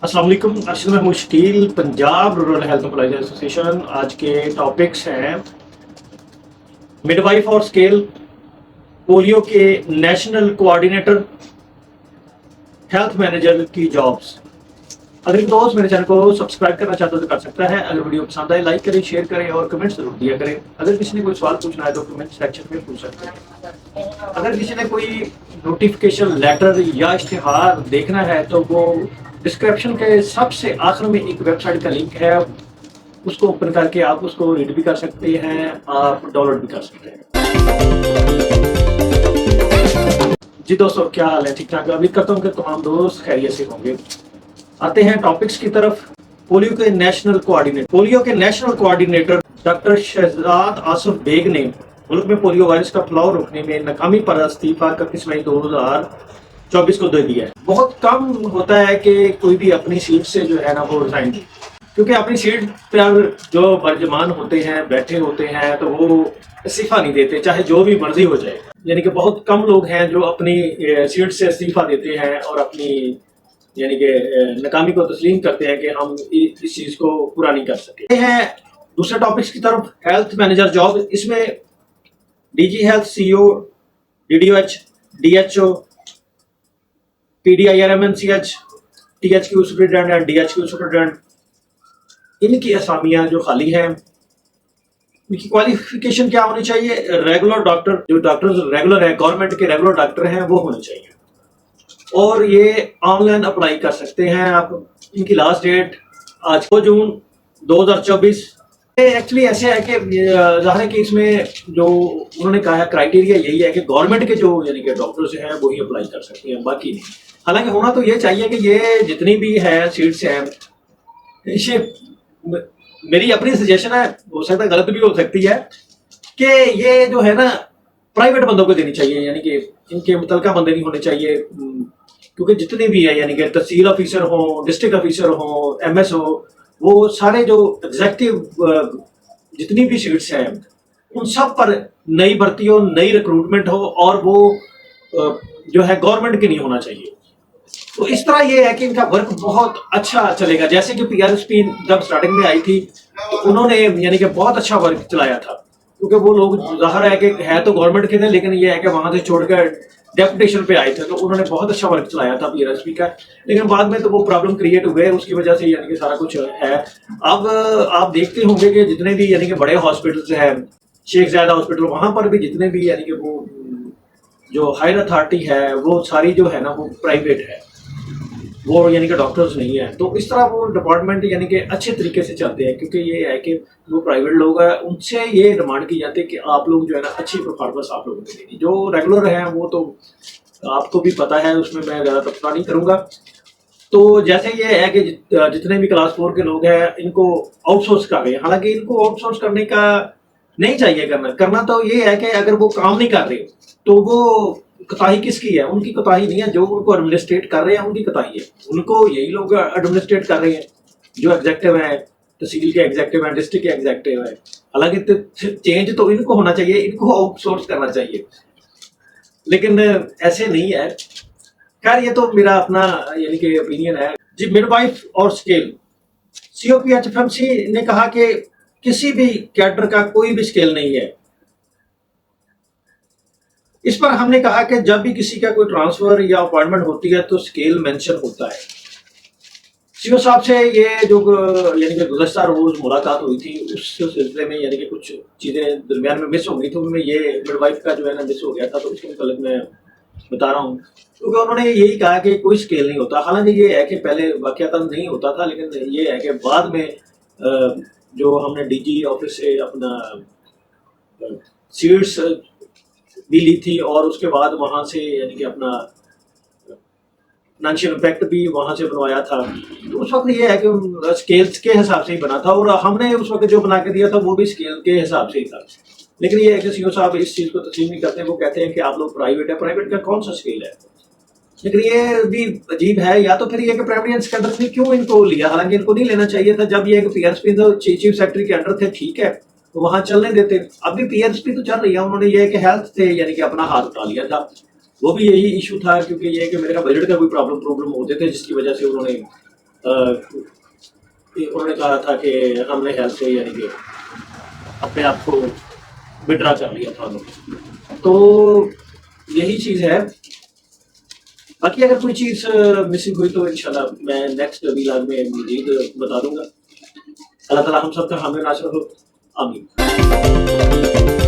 अस्सलाम वालेकुम। Arshad Mahmood Shakeel, Punjab rural health employees association. आज के टॉपिक्स हैं मिडवाइफ और स्केल, पोलियो के नेशनल कोऑर्डिनेटर, हेल्थ मैनेजर की जॉब्स। अगर एक दोस्त मेरे चैनल को सब्सक्राइब करना चाहते हो तो कर सकता है। अगर वीडियो पसंद आए लाइक करें, शेयर करें और कमेंट जरूर दिया करें। अगर किसी ने कोई सवाल पूछना है तो कमेंट सेक्शन में पूछ सकते हैं। अगर किसी ने कोई नोटिफिकेशन लेटर या इश्तिहार देखना है तो वो डिस्क्रिप्शन के सबसे आखिर में एक वेबसाइट का लिंक है, उसको ओपन करके आप उसको रीड भी कर सकते हैं, आप डाउनलोड भी कर सकते हैं। जी दोस्तों, क्या हाल है? ठीक ठाक? उम्मीद करता हूँ कि तमाम दोस्त खैरियत से होंगे। आते हैं टॉपिक्स की तरफ। पोलियो के national coordinator doctor Shahzad Asif Baig ने मुल्क में पोलियो वायरस का फैलाव रोकने में नाकामी पर इस्तीफा 31 मई 2024 को दे दिया है। बहुत कम होता है कि कोई भी अपनी सीट से जो है ना वो रिजाइन दे, क्योंकि अपनी सीट पर जो बर्जमान होते हैं, बैठे होते हैं, तो वो इस्तीफा नहीं देते, चाहे जो भी मर्जी हो जाए। यानी कि बहुत कम लोग हैं जो अपनी सीट से इस्तीफा देते हैं और अपनी यानी कि नाकामी को तस्लीम करते हैं कि हम इस चीज को पूरा नहीं कर सके हैं। दूसरे टॉपिक्स की तरफ, हेल्थ मैनेजर जॉब। इसमें DG health, CEO, DDOH, DHO, PDIRMNCH, THQ superintendent and DHQ superintendent, इनकी असामियां जो खाली हैं, इनकी क्वालिफिकेशन क्या होनी चाहिए? रेगुलर डॉक्टर, जो डॉक्टर्स रेगुलर है, गवर्नमेंट के रेगुलर डॉक्टर हैं, वो होने चाहिए और ये ऑनलाइन अप्लाई कर सकते हैं आप। इनकी लास्ट डेट आज 2 जून 2024। एक्चुअली ऐसे है कि ज़ाहिर है कि इसमें जो उन्होंने कहा है क्राइटेरिया यही है कि गवर्नमेंट के जो यानी कि डॉक्टर्स हैं वही अप्लाई कर सकते हैं, बाकी नहीं। हालांकि होना तो ये चाहिए कि ये जितनी भी है सीट्स हैं, इसे मेरी अपनी सजेशन है, हो सकता है गलत भी हो सकती है, कि ये जो है ना प्राइवेट बंदों को देनी चाहिए, यानी कि इनके मुतलका बंदे नहीं होने चाहिए। क्योंकि जितने भी है यानी कि तहसील ऑफिसर हो, डिस्ट्रिक्ट ऑफिसर हो, एमएस हो, वो सारे जो एग्जेक्टिव जितनी भी सीट्स हैं उन सब पर नई भर्ती हो, नई रिक्रूटमेंट हो और वो जो है गवर्नमेंट की नहीं होना चाहिए। तो इस तरह ये है कि इनका वर्क बहुत अच्छा चलेगा। जैसे कि पीआरएसपी जब स्टार्टिंग में आई थी तो उन्होंने यानी कि बहुत अच्छा वर्क चलाया था, क्योंकि वो लोग ज़ाहिर है कि है तो गवर्नमेंट के थे, लेकिन ये है कि वहां से छोड़कर डेपुटेशन पे आए थे, तो उन्होंने बहुत अच्छा वर्क चलाया था पीआरएसपी का। लेकिन बाद में तो वो प्रॉब्लम क्रिएट हुए, उसकी वजह से यानी कि सारा कुछ है। अब आप देखते होंगे कि जितने भी यानी कि बड़े हॉस्पिटल्स हैं, शेख ज़ायदा हॉस्पिटल, वहां पर भी जितने भी यानी कि वो जो हायर अथॉरिटी है वो सारी जो है ना वो प्राइवेट है, वो यानी कि डॉक्टर्स नहीं है। तो इस तरह वो डिपार्टमेंट यानी कि अच्छे तरीके से चलते हैं, क्योंकि ये है कि वो प्राइवेट लोग हैं, उनसे ये डिमांड की जाती है कि आप लोग जो है ना अच्छी परफॉर्मेंस आप लोगों को देगी। जो रेगुलर हैं वो तो आपको भी पता है, उसमें मैं ज़्यादा तफसील नहीं करूँगा। तो जैसे ये है कि जितने भी क्लास 4 के लोग हैं इनको आउटसोर्स कर रहे हैं। हालांकि इनको आउटसोर्स करने का नहीं चाहिए करना तो ये है कि अगर वो काम नहीं कर रहे तो वो कोताही किसकी है? उनकी कोताही नहीं है, जो उनको एडमिनिस्ट्रेट कर रहे हैं उनकी कोताही है। उनको यही लोग एडमिनिस्ट्रेट कर रहे हैं, जो एग्जेक्टिव है, तहसील के एग्जेक्टिव है, डिस्ट्रिक्ट के एग्जेक्टिव है। हालांकि चेंज तो इनको होना चाहिए, इनको आउटसोर्स करना चाहिए, लेकिन ऐसे नहीं है। खैर, ये तो मेरा अपना यानी कि ओपिनियन है जी। मिडवाइफ और स्केल, सीओपीएचएफएमसी ने कहा कि किसी भी कैडर का कोई भी स्केल नहीं है। इस पर हमने कहा कि जब भी किसी का कोई ट्रांसफर या अपॉइंटमेंट होती है तो स्केल मेंशन होता है। सीओ साहब से ये जो यानी कि गुज़श्ता रोज मुलाकात हुई थी, उस सिलसिले में यानी कि कुछ चीज़ें दरमियान में मिस हो गई, तो उनमें ये मिडवाइफ का जो है ना मिस हो गया था, तो इसके मुताबिक मैं बता रहा हूँ। क्योंकि उन्होंने यही कहा कि कोई स्केल नहीं होता। हालांकि ये है कि पहले वाकयाता नहीं होता था, लेकिन ये है कि बाद में जो हमने डीजी ऑफिस से अपना सीट्स भी ली थी और उसके बाद वहाँ से यानी कि अपना फाइनेंशियल इम्पैक्ट भी वहाँ से बनवाया था, तो उस वक्त ये है कि स्केल्स के हिसाब से ही बना था और हमने उस वक्त जो बना के दिया था वो भी स्केल के हिसाब से ही था। लेकिन ये है कि सीओ साहब इस चीज़ को तस्लीम नहीं करते। वो कहते हैं कि आप लोग प्राइवेट है, प्राइवेट का कौन सा स्केल है? लेकिन ये भी अजीब है। या तो फिर ये कि प्राइमरी एंड सेकेंडरी ने क्यों इनको लिया? हालांकि इनको नहीं लेना चाहिए था। जब ये कि पीआरएसपी तो चीफ सेक्रेटरी के अंडर थे, ठीक है, तो वहाँ चलने देते। अभी पीआरएसपी तो चल रही है, उन्होंने ये कि हेल्थ से यानी कि अपना हाथ उठा लिया था। वो भी यही इशू था, क्योंकि ये कि मेरे का बजट का कोई प्रॉब्लम होते थे, जिसकी वजह से उन्होंने انہوں نے کہا تھا کہ ہم نے ہیلتھ سے یعنی کہ اپنے آپ کو وڈرا کر لیا تھا تو یہی چیز ہے. باقی اگر کوئی چیز مسنگ ہوئی تو انشاءاللہ میں نیکسٹ ویلاگ میں مزید بتا دوں گا. اللہ تعالیٰ ہم سب کا حامی ناصر ہو. آمین.